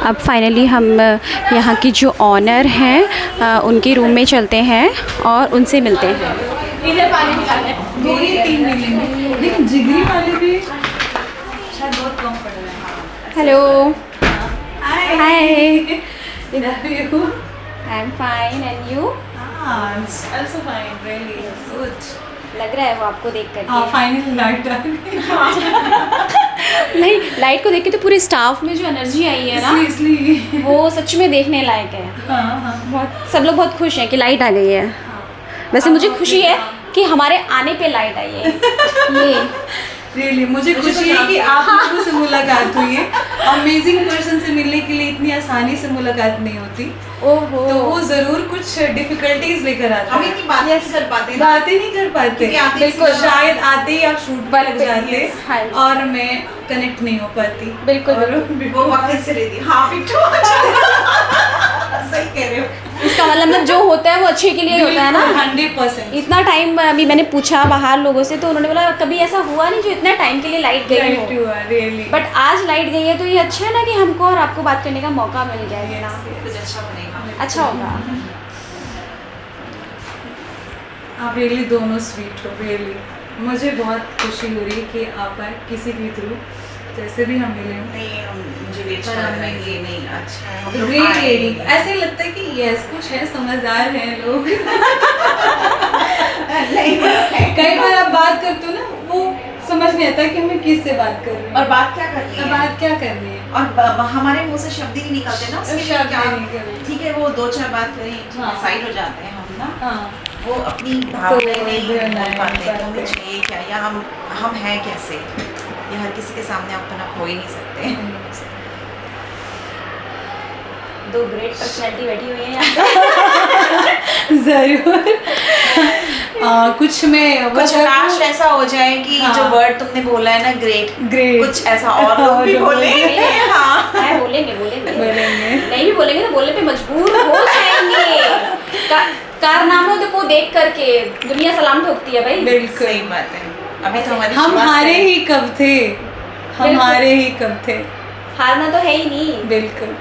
अब फाइनली हम यहाँ की जो ऑनर हैं उनके रूम में चलते हैं और उनसे मिलते हैं। इधर पानी निकालना है, 2 या 3 मिलेंगे, लेकिन जिगरी वाले भी शायद बहुत कम पड़ रहे हैं। Hello, hi hi, I am fine and you? Also fine, really good. लग रहा है वो आपको देख कर हाँ, फाइनली लाइट आ गई। नहीं, लाइट को देख के तो पूरे स्टाफ में जो एनर्जी आई है ना, इसलिए वो सच में देखने लायक है। हाँ, बहुत सब लोग बहुत खुश हैं कि लाइट आ गई है। वैसे मुझे खुशी है कि हमारे आने पे लाइट आई है। ये रियली मुझे खुशी है कि आप लोगों से मुलाकात हुई है। अमेजिंग पर्सन से मिलने के लिए इतनी आसानी से मुलाकात नहीं होती। ओहो, तो वो जरूर कुछ डिफिकल्टीज लेकर आता हम है। इतनी बातें नहीं कर पाते ना। बातें नहीं कर पाते, बिल्कुल। शायद आते ही आप शूट पर लग जाते हाँ। और मैं कनेक्ट नहीं हो पाती। बिल्कुल, और वो वक्त से रहती। हाँ बिट्टू, सही कह रहे हो। इसका मतलब जो होता है वो अच्छे के लिए ही होता है ना। 100%। इतना टाइम अभी मैंने पूछा बाहर लोगों से, तो उन्होंने बोला कभी ऐसा हुआ नहीं जो इतना टाइम के लिए लाइट गई हो। रियली बट आज लाइट गई है तो ये अच्छा है ना कि हमको और आपको बात करने का मौका मिल जाएगा ना। कुछ अच्छा बनेगा। अच्छा होगा। आप रियली दोनों स्वीट हो। रियली मुझे बहुत खुशी हो रही है कि आप आए किसी भी थ्रू, जैसे भी हम मिले। नहीं, मुझे वेट कर रहे हैं, ये नहीं अच्छा है। हम लोग ग्रेट आए। लेडी, ऐसे लगता है कि यस कुछ है, समझदार हैं लोग। कई बार आप बात करते हो ना, वो समझ नहीं आता कि हमें किससे बात कर रहे हैं और बात क्या करनी है? बात क्या करनी है। और हमारे मुंह से शब्द ही नहीं निकलते ना उसके लिए शब्द क्या। ही नहीं निकलते। ठीक है, वो 2-4 बात करें, हाँ। साइड हो जाते हैं हम ना। हाँ, वो अपनी भावनाएं नहीं जो बोल नहीं पाते। पाते। तो हमें चाहिए क्या, या हम हैं कैसे, ये हर किसी के सामने अपन आप हो ही नहीं सकते। दो ग्रेट पर्सनैलिटी बैठी हुई है यहाँ। जरूर। कुछ में कुछ काश ऐसा हो जाए कि हाँ। जो वर्ड तुमने बोला है ना, ग्रेट, ग्रेट कुछ ऐसा और लोग भी बोले। हाँ, है, बोलेंगे बोलेंगे बोलेंगे। नहीं भी बोलेंगे तो बोलने पे मजबूर हो जाएंगे। कारनामों को देख करके दुनिया सलाम ठोकती है भाई। बिल्कुल सही बात है। अभी तो हमारी हम शुरुआत हारे है। ही कब थे, हमारे ही कब थे। हारना तो है ही नहीं। बिल्कुल।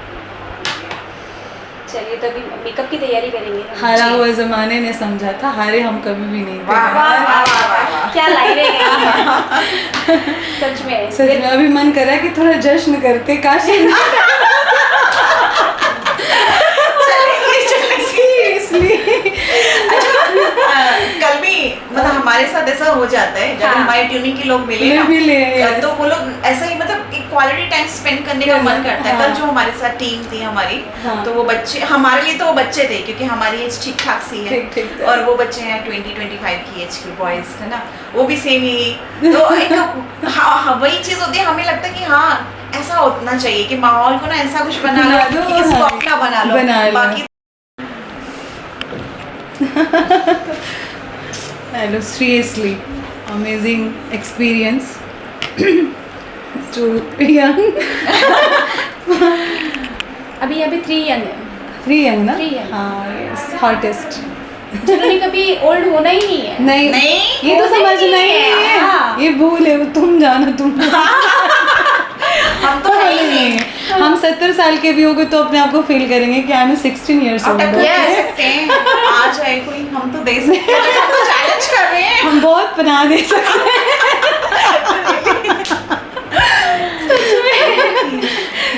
चलिए तो अभी मेकअप की तैयारी करेंगे हम। हारा हुआ जमाने ने समझा था, हारे हम कभी भी नहीं थे। वाह वाह वाह वाह वाह। क्या लाइनें गई हैं। सच में सच में अभी मन कर रहा है कि थोड़ा जश्न करते, काश कल भी मतलब हमारे साथ ऐसा हो जाता है, जब हाँ। हमारे ट्यूनिंग के लोग मिले ना, yes। तो वो लोग ऐसा ही मतलब एक क्वालिटी टाइम स्पेंड करने का मन करता है। हाँ। कल जो हमारे साथ टीम थी हमारी, हाँ। तो वो बच्चे हमारे लिए तो वो बच्चे थे, क्योंकि हमारी एज ठीक ठाक सी है। ठीक। और वो बच्चे हैं 20-25 की एज के बॉयज, है ना, वो भी सेम ही। तो एक हाँ, वही चीज होती है, हमें लगता है कि हाँ ऐसा होना चाहिए कि माहौल को ना ऐसा कुछ बना लो कि इसको हाँ। अपना बना लो। बाकी hello, seriously amazing experience to young. अभी 3 यंग है, 3 यंग ना। 3 young। हाँ, यस, हॉटेस्ट। जिन्होंने कभी ओल्ड होना ही नहीं है। नहीं नहीं, ये तो वो समझना नहीं ही नहीं है। हाँ। ये भूल है, वो तुम जानो तुम। हम तो है ही नहीं। हम 70 साल के भी होंगे तो अपने आप को फील करेंगे कि I'm 16 years अब old। तक कह सकते हैं, आ जाए कोई, हम तो दे सकते हैं, हम तो चैलेंज कर रहे हैं। हम बहुत बना दे सकते हैं।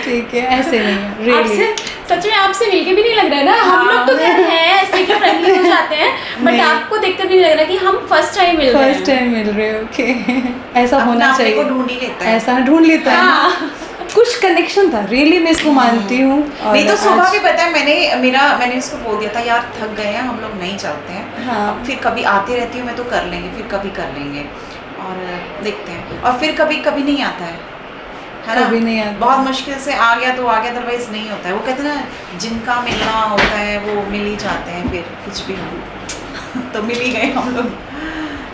ठीक है, ऐसे नहीं है रियली। आपसे सच में आपसे मिलके भी नहीं लग रहा है ना। हम लोग तो खैर हैं, ऐसे कि फ्रेंडली हो जाते हैं, बट नहीं। आपको देखकर भी नहीं लग रहा कि हम फर्स्ट टाइम मिल रहे हैं। फर्स्ट टाइम मिल रहे हो, ओके। ऐसा अपना होना अपने चाहिए। को ढूंढ ही लेता है। ऐसा ढूंढ लेता है हाँ। ना। कुछ कनेक्शन था, रियली मैं इसको मानती हूँ। और नहीं तो सुबह आज- भी पता है, मैंने इसको बोल दिया था, यार थक गए हैं हम लोग, नहीं चलते हैं। हाँ। अब फिर कभी आती रहती हूँ मैं, तो कर लेंगे, फिर कभी कर लेंगे और देखते हैं। और फिर कभी कभी नहीं आता है ना, कभी नहीं आता। बहुत मुश्किल से आ गया तो आ गया, अदरवाइज नहीं होता है। वो कहते हैं ना, जिनका मिलना होता है वो मिल ही जाते हैं, फिर कुछ भी हो। तो मिल ही गए हम लोग,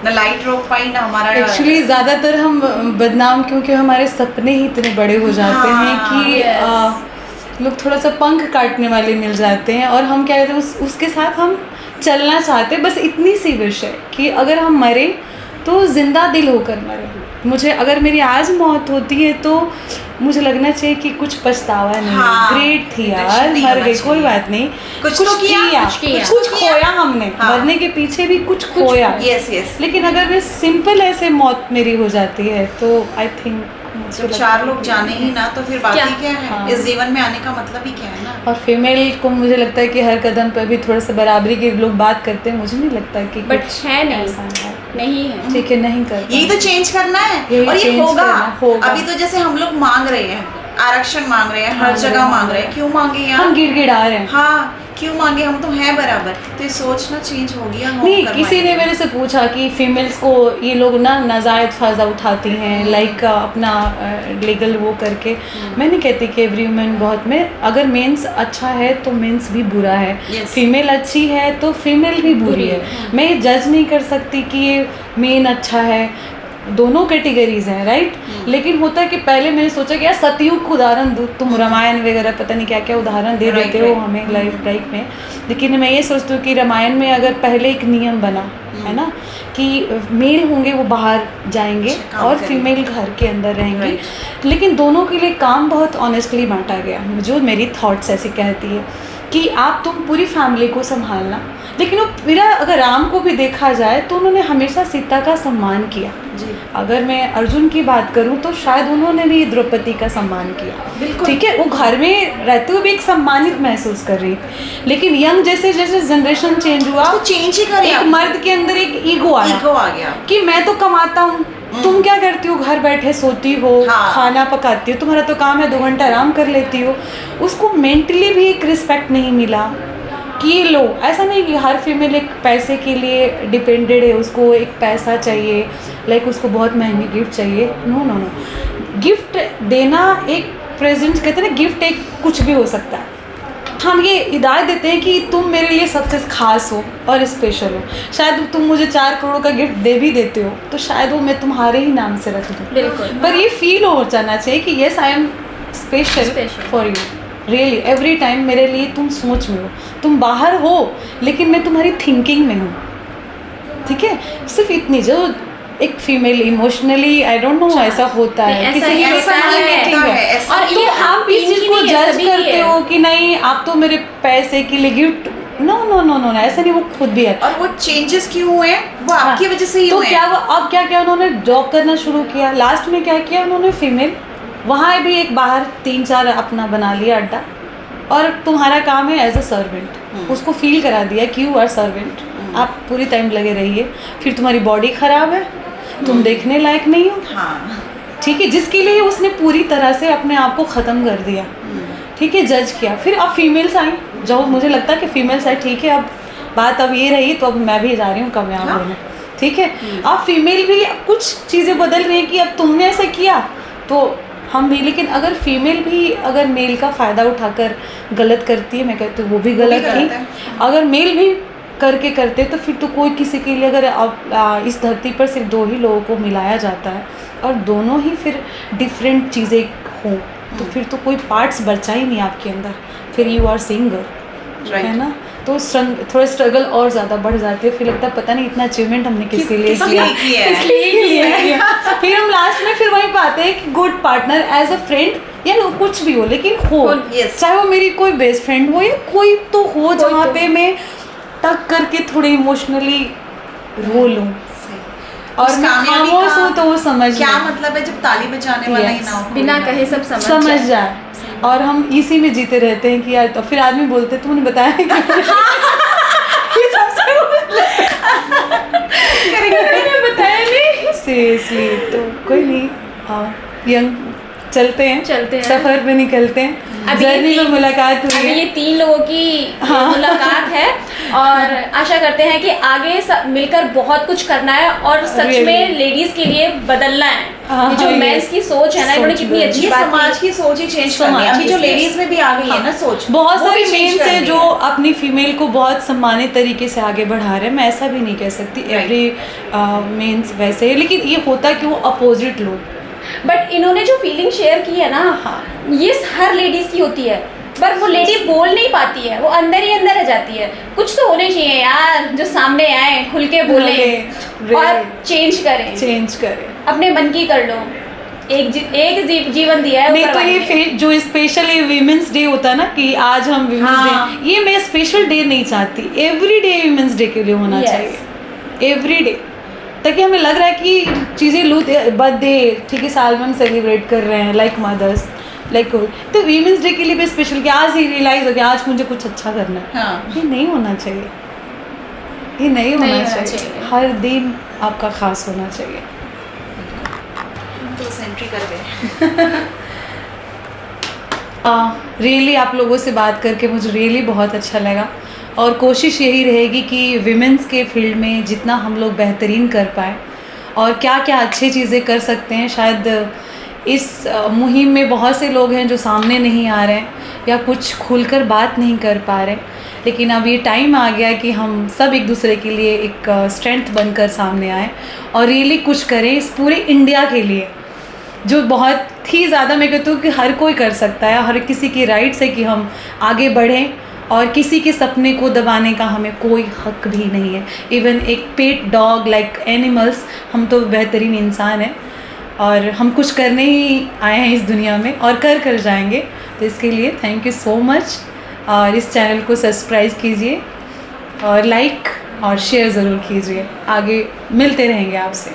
ना लाइट रोक पाई ना हमारा। एक्चुअली ज़्यादातर हम बदनाम क्योंकि हमारे सपने ही इतने बड़े हो जाते हैं कि लोग थोड़ा सा पंख काटने वाले मिल जाते हैं, और हम क्या कहते हैं उसके साथ हम चलना चाहते हैं। बस इतनी सी विश है कि अगर हम मरे तो जिंदा दिल होकर मरे। मुझे अगर मेरी आज मौत होती है तो मुझे लगना चाहिए कि कुछ पछतावा नहीं, हाँ, ग्रेट थी यार, टेंशन नहीं मर होना गई कोई चाहिए। बात नहीं, कुछ तो किया, कुछ खोया हमने, हाँ। मरने के पीछे भी कुछ खोया। यस लेकिन अगर मैं सिंपल ऐसे मौत मेरी हो जाती है तो आई थिंक जब चार लोग जाने ही ना तो फिर बाकी क्या है, हाँ। इस जीवन में आने का मतलब ही क्या है ना। और फीमेल को मुझे लगता है कि हर कदम पर भी थोड़ा सा बराबरी के लोग बात करते हैं, मुझे नहीं लगता कि बट कुछ है नहीं, ऐसा है। नहीं है। ठीक है, नहीं करता। यही तो चेंज करना है यही और ये change होगा। होगा। अभी तो जैसे हम लोग मांग रहे हैं, आरक्षण मांग रहे हैं, हर हाँ, जगह हाँ, मांग रहे हैं, क्यों मांगे हम यार? गिड़गिड़ा रहे हैं। हाँ, क्यों मांगे, हम तो हैं बराबर। तो ये सोचना चेंज होगी और हम नहीं, करवाएंगे। किसी ने मेरे से पूछा कि फीमेल्स को ये लोग ना नाजायज फ़ायदा उठाती हैं, लाइक अपना लीगल वो करके। मैं नहीं कहती कि एवरी वुमेन बहुत में, अगर मेंस अच्छा है तो मेंस भी बुरा है, Yes. फीमेल अच्छी है तो फीमेल भी बुरी है। मैं ये जज नहीं कर सकती कि ये मेन अच्छा है, दोनों कैटेगरीज हैं, राइट। लेकिन होता है कि पहले मैंने सोचा कि यार सतयुग को उदाहरण दूँ, तुम रामायण वगैरह पता नहीं क्या क्या उदाहरण दे Right, देते हो right. हमें लाइफ में। लेकिन मैं ये सोचती हूँ कि रामायण में अगर पहले एक नियम बना है ना कि मेल होंगे वो बाहर जाएंगे काम और करेंगे। फीमेल घर के अंदर रहेंगी, Right. लेकिन दोनों के लिए काम बहुत ऑनेस्टली बांटा गया। जो मेरी थॉट्स ऐसी कहती है कि आप तुम पूरी फैमिली को संभालना, लेकिन वो मेरा अगर राम को भी देखा जाए तो उन्होंने हमेशा सीता का सम्मान किया। जी अगर मैं अर्जुन की बात करूं तो शायद उन्होंने भी द्रौपदी का सम्मान किया, बिल्कुल। ठीक है, वो घर में रहते हुए भी एक सम्मानित महसूस कर रही। लेकिन यंग जैसे जैसे जनरेशन चेंज हुआ, उसको चेंज ही करें एक आप। मर्द के अंदर एक ईगो आया ईगो आ गया। कि मैं तो कमाता हूँ, तुम क्या करती हो, घर बैठे सोती हो, हाँ। खाना पकाती हो, तुम्हारा तो काम है 2 घंटा आराम कर लेती हो। उसको मेंटली भी एक रिस्पेक्ट नहीं मिला कि ये लो। ऐसा नहीं कि हर फीमेल एक पैसे के लिए डिपेंडेड है, उसको एक पैसा चाहिए, लाइक उसको बहुत महंगी गिफ्ट चाहिए। नो नो नो, गिफ्ट देना एक प्रेजेंट, कहते हैं ना, गिफ्ट एक कुछ भी हो सकता है। हम ये हिदायत देते हैं कि तुम मेरे लिए सबसे खास हो और स्पेशल हो। शायद तुम मुझे 4 करोड़ का गिफ्ट दे भी देते हो तो शायद वो मैं तुम्हारे ही नाम से रख दूँ, बिल्कुल। पर ये फील हो जाना चाहिए कि yes I am special Special. For you, really every time मेरे लिए तुम सोच में हो, तुम बाहर हो लेकिन मैं तुम्हारी थिंकिंग में हूँ, ठीक है। सिर्फ इतनी, जो एक female emotionally I don't know ऐसा होता है, नहीं, ऐसा किसी ही की होता personality है, है। ऐसा और ही तो है। आप किसी इस चीज की को नहीं है, जज सभी की करते है। हो कि नहीं आप तो मेरे पैसे के लिए gift, no no no no, ऐसा नहीं, वो खुद भी है। और वो चेंजेस क्यों हुए हैं, वो आपकी हाँ, वजह से ही तो हुए क्या हैं। वो अब क्या क्या उन्होंने जॉब करना शुरू किया, लास्ट में क्या किया उन्होंने, फीमेल वहाँ भी एक बाहर 3-4 अपना बना लिया अड्डा, और तुम्हारा काम है एज अ सर्वेंट, उसको फील करा दिया कि यू आर सर्वेंट, आप पूरी टाइम लगे रहिए। फिर तुम्हारी बॉडी खराब है, तुम देखने लायक नहीं हो, हाँ ठीक है, जिसके लिए उसने पूरी तरह से अपने आप को ख़त्म कर दिया, ठीक है, जज किया। फिर अब फीमेल्स आई, जो मुझे लगता है कि फीमेल्स आई, ठीक है, अब बात अब ये रही तो अब मैं भी जा रही हूँ कामयाब हाँ। होने, ठीक है। अब फीमेल भी कुछ चीज़ें बदल रही हैं कि अब तुमने ऐसा किया तो हम भी, लेकिन अगर फीमेल भी अगर मेल का फ़ायदा उठाकर गलत करती है, मैं कहती हूँ वो भी गलत गलत थी। है। अगर मेल भी करके करते तो फिर तो कोई किसी के लिए, अगर अब इस धरती पर सिर्फ 2 ही लोगों को मिलाया जाता है और दोनों ही फिर डिफरेंट चीज़ें हों तो फिर तो कोई पार्ट्स बचा ही नहीं आपके अंदर, फिर यू आर सिंगल, Right. है ना। तो थोड़ा स्ट्रगल और ज़्यादा बढ़ जाती है, फिर लगता है पता नहीं इतना अचीवमेंट हमने किसके लिए किस किया, लिए किया है? किसके लिए किया। फिर हम लास्ट में फिर वही पाते हैं कि good partner as a friend या नो कुछ भी हो, लेकिन हो, Yes. चाहे वो मेरी कोई बेस्ट फ्रेंड हो या कोई तो हो जहाँ तो पे मैं टक करके थोड़ी इमोशनली रो लूँ, और उस मैं कामयाबी खामोश का हूँ तो वो समझ क्या ले, मतलब है जब ताली बजाने वाला ही Yes. ना हो, कोई बिना ना कहे हो। सब समझ जाए। और हम इसी में जीते रहते हैं कि यार, तो फिर आदमी बोलते तुमने बताया कि ये सबसे बताया नहीं सीरियसली, तो कोई नहीं, हाँ यंग चलते हैं सफर पे निकलते हैं, अभी ये जर्नी में तीन- मुलाकात हुई अभी है। ये 3 लोगों की मुलाकात है और आशा करते हैं कि आगे सब मिलकर बहुत कुछ करना है और सच Really. में लेडीज के लिए बदलना है। हाँ, ये जो yes. मेंस की सोच है ना, इन्होंने सोच कितनी बदल- अच्छी ये बात समाज की। की सोच ही चेंज करनी है। समाज अभी की जो सोच। लेडीज में भी आ गई है ना सोच, बहुत वो सारे भी change मेंस करनी हैं जो है। अपनी फीमेल को बहुत सम्मानित तरीके से आगे बढ़ा रहे हैं, मैं ऐसा भी नहीं कह सकती Right. एवरी मेंस वैसे है, लेकिन ये होता है कि वो अपोजिट लोग, बट इन्होंने जो फीलिंग शेयर की है ना, हाँ। ये हर लेडीज की होती है, पर वो लेडी बोल नहीं पाती है, वो अंदर ही अंदर रह जाती है। कुछ तो होने चाहिए यार जो सामने आए, खुल के बोले बोले, और really. चेंज करें। चेंज करें। अपने मन की कर लो, जीवन दिया है नहीं ऊपर तो वाले ये ने। फिर जो स्पेशल वीमेंस डे होता है ना कि आज हम वीमेंस हाँ। डे, ये मैं स्पेशल डे नहीं चाहती, एवरी डे वीमेंस डे के लिए होना Yes. चाहिए, एवरी डे, ताकि हमें लग रहा है कि चीज़ें बर्थडे ठीक है साल में हम सेलिब्रेट कर रहे हैं लाइक मदर्स लाइक, तो वीमेंस डे के लिए भी स्पेशल कि आज ही रियलाइज हो गया आज मुझे कुछ अच्छा करना है। हाँ। ये नहीं होना चाहिए, ये नहीं होना चाहिए, हर दिन आपका खास होना चाहिए। तो सेंट्री कर गए। रियली आप लोगों से बात करके मुझे रियली बहुत अच्छा लगा, और कोशिश यही रहेगी कि विमेंस के फील्ड में जितना हम लोग बेहतरीन कर पाए और क्या क्या अच्छी चीज़ें कर सकते हैं। शायद इस मुहिम में बहुत से लोग हैं जो सामने नहीं आ रहे हैं या कुछ खुलकर बात नहीं कर पा रहे, लेकिन अब ये टाइम आ गया कि हम सब एक दूसरे के लिए एक स्ट्रेंथ बनकर सामने आए और रियली कुछ करें इस पूरे इंडिया के लिए, जो बहुत ही ज़्यादा मैं कहती हूँ कि हर कोई कर सकता है, हर किसी की राइट्स है कि हम आगे बढ़ें और किसी के सपने को दबाने का हमें कोई हक भी नहीं है। इवन एक पेट डॉग लाइक एनिमल्स, हम तो बेहतरीन इंसान हैं और हम कुछ करने ही आए हैं इस दुनिया में और कर जाएंगे। तो इसके लिए थैंक यू सो मच, और इस चैनल को सब्सक्राइब कीजिए और लाइक और शेयर ज़रूर कीजिए, आगे मिलते रहेंगे आपसे।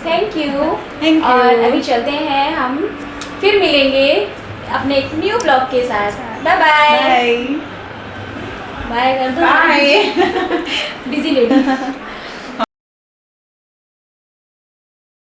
Thank you. Thank you. और अभी चलते हैं, हम फिर मिलेंगे अपने एक न्यू ब्लॉग के साथ। Bye bye. बाय। बाय कर दो। बाय। Busy lady.